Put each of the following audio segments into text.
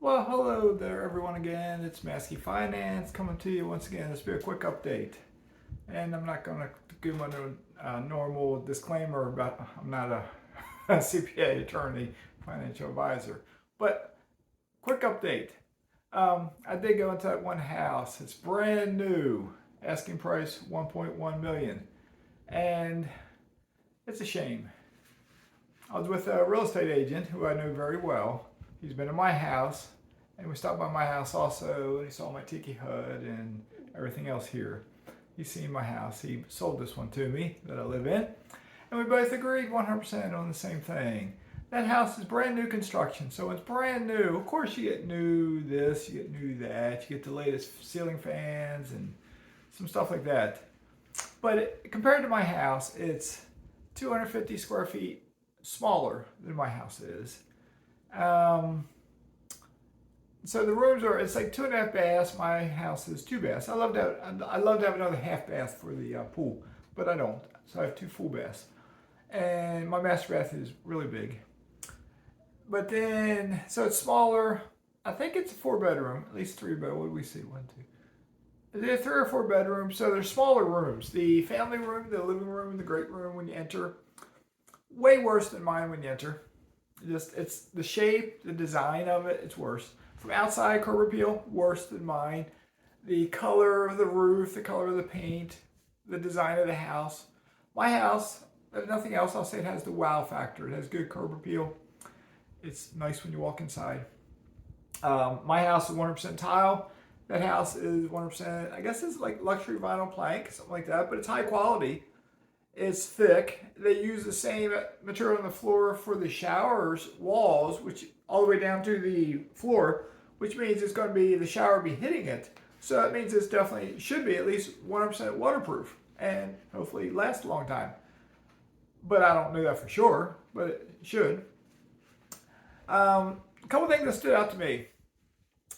Well, hello there, everyone. Again, it's Mazske Finance coming to you once again. This will be a quick update, and I'm not going to give my normal disclaimer about I'm not a CPA attorney, financial advisor, but quick update. I did go into that one house. It's brand new, asking price 1.1 million, and it's a shame. I was with a real estate agent who I know very well. He's been in my house, and we stopped by my house also, and he saw my tiki hut and everything else here. He's seen my house. He sold this one to me that I live in, and we both agreed 100% on the same thing. That house is brand new construction, so it's brand new. Of course, you get new this, you get new that, you get the latest ceiling fans and some stuff like that. But compared to my house, it's 250 square feet smaller than my house is. So the rooms are, it's like 2.5 baths. My house is 2 baths. I'd love to have another half bath for the pool, but I don't. So I have 2 full baths. And my master bath is really big. But then, so it's smaller. I think it's a 4-bedroom, at least 3 bedroom. What do we see? 1, 2. There are 3 or 4 bedrooms, so they're smaller rooms. The family room, the living room, the great room when you enter, way worse than mine when you enter. It's the shape, the design of it, it's worse. From outside, curb appeal, worse than mine. The color of the roof, the color of the paint, the design of the house. My house, if nothing else, I'll say it has the wow factor. It has good curb appeal. It's nice when you walk inside. My house is 100% tile. That house is 100%, I guess it's like luxury vinyl plank, something like that, but it's high quality. It's thick. They use the same material on the floor for the showers walls, which all the way down to the floor, which means it's going to be, the shower be hitting it. So that means it's definitely should be at least 100% waterproof and hopefully last a long time. But I don't know that for sure, but it should. A couple things that stood out to me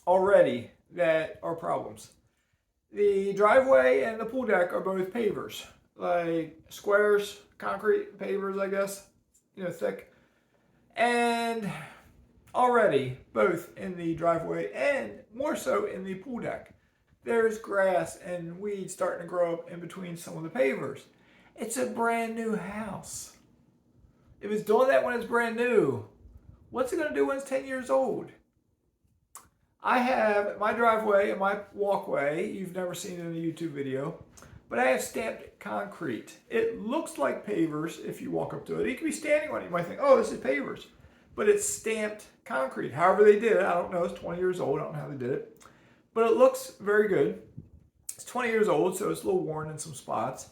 already that are problems. The driveway and the pool deck are both pavers. Like squares, concrete pavers, I guess, thick. And already, both in the driveway and more so in the pool deck, there's grass and weeds starting to grow up in between some of the pavers. It's a brand new house. If it's doing that when it's brand new, what's it going to do when it's 10 years old? I have my driveway and my walkway, you've never seen it in a YouTube video, but I have stamped concrete. It looks like pavers if you walk up to it. You could be standing on it. You might think, oh, this is pavers. But it's stamped concrete. However they did it, I don't know. It's 20 years old. I don't know how they did it. But it looks very good. It's 20 years old, so it's a little worn in some spots.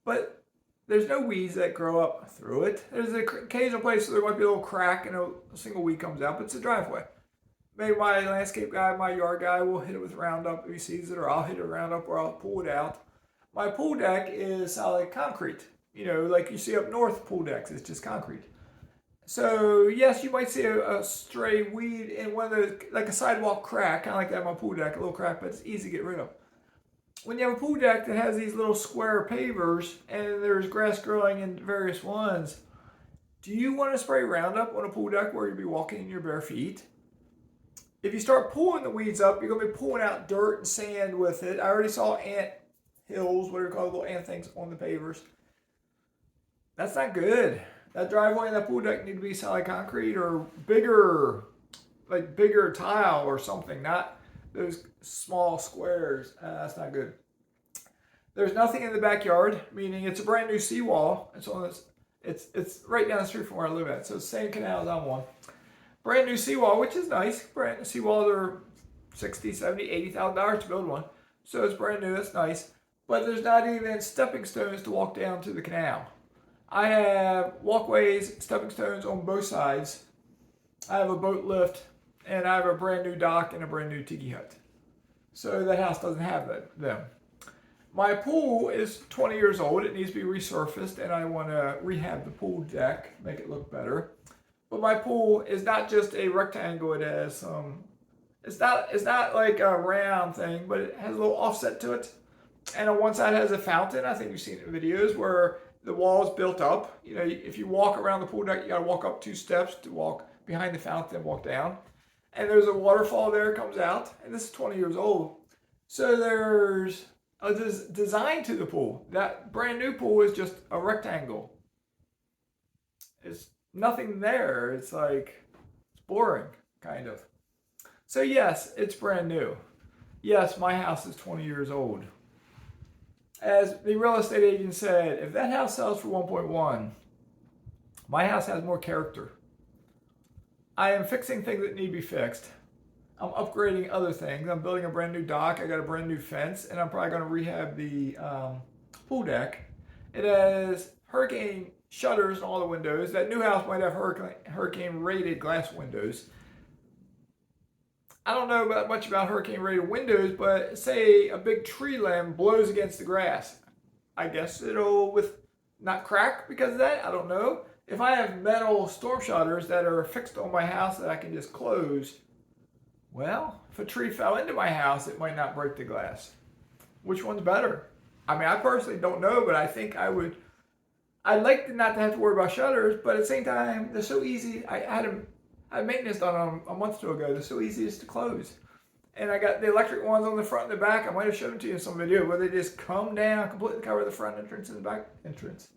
But there's no weeds that grow up through it. There's an occasional place where there might be a little crack and a single weed comes out, but it's a driveway. Maybe my landscape guy, my yard guy will hit it with Roundup if he sees it, or I'll hit it with Roundup, or I'll pull it out. My pool deck is solid concrete. Like you see up north pool decks, it's just concrete. So yes, you might see a stray weed in one of those, like a sidewalk crack, kind of like that on my pool deck, a little crack, but it's easy to get rid of. When you have a pool deck that has these little square pavers and there's grass growing in various ones, do you want to spray Roundup on a pool deck where you'll be walking in your bare feet? If you start pulling the weeds up, you're going to be pulling out dirt and sand with it. I already saw ant hills, what are called little ant things on the pavers. That's not good. That driveway and that pool deck need to be solid concrete or bigger tile or something, not those small squares. That's not good. There's nothing in the backyard, meaning it's a brand new seawall. It's right down the street from where I live at, so it's the same canal as I'm on. Brand new seawall, which is nice. Brand new seawalls are $60,000, $70,000, $80,000 to build one, so it's brand new. That's nice. But there's not even stepping stones to walk down to the canal. I have walkways, stepping stones on both sides. I have a boat lift, and I have a brand new dock and a brand new tiki hut. So that house doesn't have them. My pool is 20 years old. It needs to be resurfaced, and I want to rehab the pool deck, make it look better. But my pool is not just a rectangle. It has it's not like a round thing, but it has a little offset to it. And on one side it has a fountain. I think you've seen it in videos where the wall is built up. If you walk around the pool deck, you got to walk up 2 steps to walk behind the fountain and walk down. and there's a waterfall there, comes out, and this is 20 years old. So there's a design to the pool. That brand new pool is just a rectangle. It's nothing there. It's like, it's boring, kind of. So yes, it's brand new. Yes, my house is 20 years old. As the real estate agent said, if that house sells for 1.1, my house has more character. I am fixing things that need to be fixed. I'm upgrading other things. I'm building a brand new dock. I got a brand new fence, and I'm probably going to rehab the pool deck. It has hurricane shutters in all the windows. That new house might have hurricane-rated glass windows. I don't know much about hurricane-rated windows, but say a big tree limb blows against the grass. I guess it'll not crack because of that. I don't know. If I have metal storm shutters that are fixed on my house that I can just close, well, if a tree fell into my house, it might not break the glass. Which one's better? I mean, I personally don't know, but I think I would. I'd like not to have to worry about shutters, but at the same time, they're so easy. I had maintenance done on them a month or two ago. They're so easy just to close. And I got the electric ones on the front and the back. I might have shown them to you in some video where they just come down, completely cover the front entrance and the back entrance.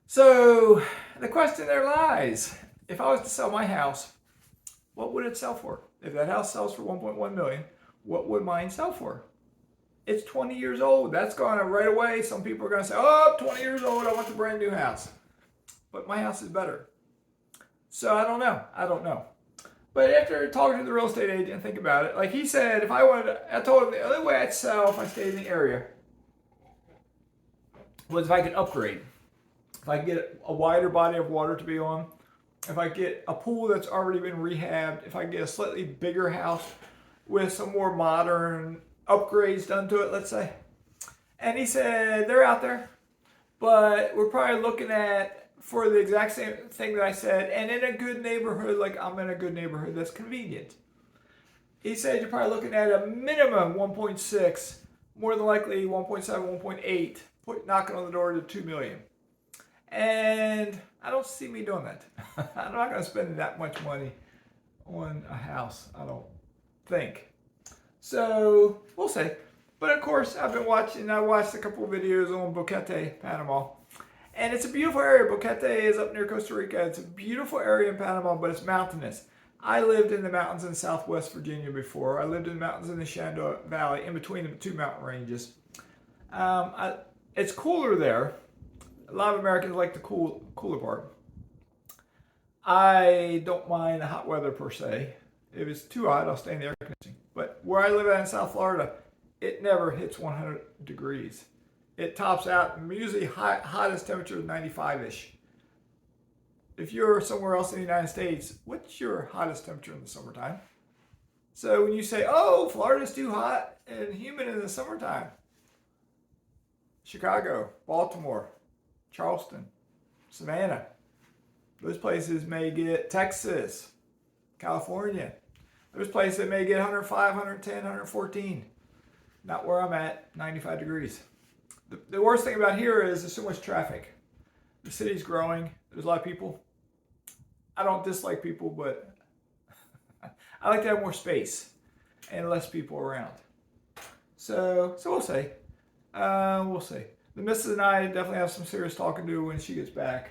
So the question there lies, if I was to sell my house, what would it sell for? If that house sells for 1.1 million, what would mine sell for? It's 20 years old. That's going to right away. Some people are going to say, oh, 20 years old, I want the brand new house. But my house is better. So I don't know. But after talking to the real estate agent and think about it, like he said, if I wanted, I told him the only way I'd sell if I stayed in the area was if I could upgrade. If I could get a wider body of water to be on, if I get a pool that's already been rehabbed, if I get a slightly bigger house with some more modern upgrades done to it, let's say. And he said, they're out there, but we're probably looking at, for the exact same thing that I said, and in a good neighborhood, like I'm in a good neighborhood that's convenient. He said you're probably looking at a minimum 1.6, more than likely 1.7, 1.8, knocking on the door to 2 million. And I don't see me doing that. I'm not going to spend that much money on a house, I don't think. So we'll see. But of course, I watched a couple of videos on Boquete, Panama. And it's a beautiful area. Boquete is up near Costa Rica. It's a beautiful area in Panama, but it's mountainous. I lived in the mountains in Southwest Virginia before. I lived in the mountains in the Shenandoah Valley, in between the two mountain ranges. It's cooler there. A lot of Americans like the cooler part. I don't mind the hot weather per se. If it's too hot, I'll stay in the air conditioning. But where I live at in South Florida, it never hits 100 degrees. It tops out, usually hottest temperature is 95-ish. If you're somewhere else in the United States, what's your hottest temperature in the summertime? So when you say, oh, Florida's too hot and humid in the summertime, Chicago, Baltimore, Charleston, Savannah, those places may get, Texas, California, those places that may get 105, 110, 114. Not where I'm at, 95 degrees. The worst thing about here is there's so much traffic. The city's growing. There's a lot of people. I don't dislike people, but I like to have more space and less people around. So we'll see. We'll see. The missus and I definitely have some serious talking to do when she gets back,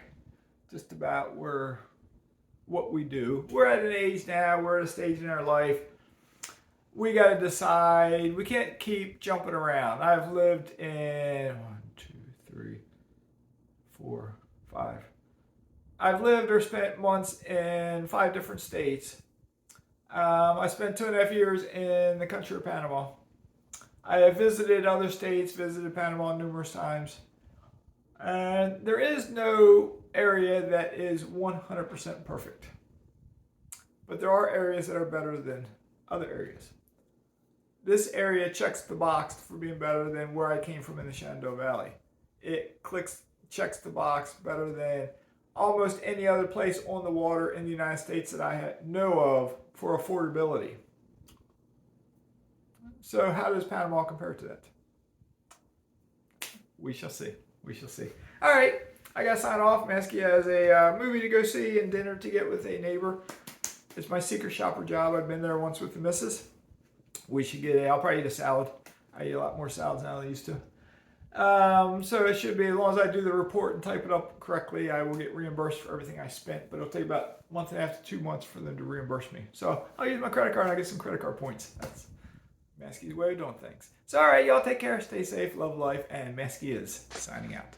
just about what we do. We're at an age now, we're at a stage in our life, we got to decide. We can't keep jumping around. I've lived in 1, 2, 3, 4, 5. I've lived or spent months in 5 different states. I spent 2.5 years in the country of Panama. I have visited other states, visited Panama numerous times. And there is no area that is 100% perfect. But there are areas that are better than other areas. This area checks the box for being better than where I came from in the Shenandoah Valley. It checks the box better than almost any other place on the water in the United States that I know of for affordability. So how does Panama compare to that? We shall see. We shall see. All right. I got to sign off. Mazske has a movie to go see and dinner to get with a neighbor. It's my secret shopper job. I've been there once with the missus. We should I'll probably eat a salad. I eat a lot more salads now than I used to. So it should be, as long as I do the report and type it up correctly, I will get reimbursed for everything I spent. But it'll take about a month and a half to 2 months for them to reimburse me. So I'll use my credit card and I'll get some credit card points. That's Maskey's way of doing things. So all right, y'all take care, stay safe, love life, and Maskey is signing out.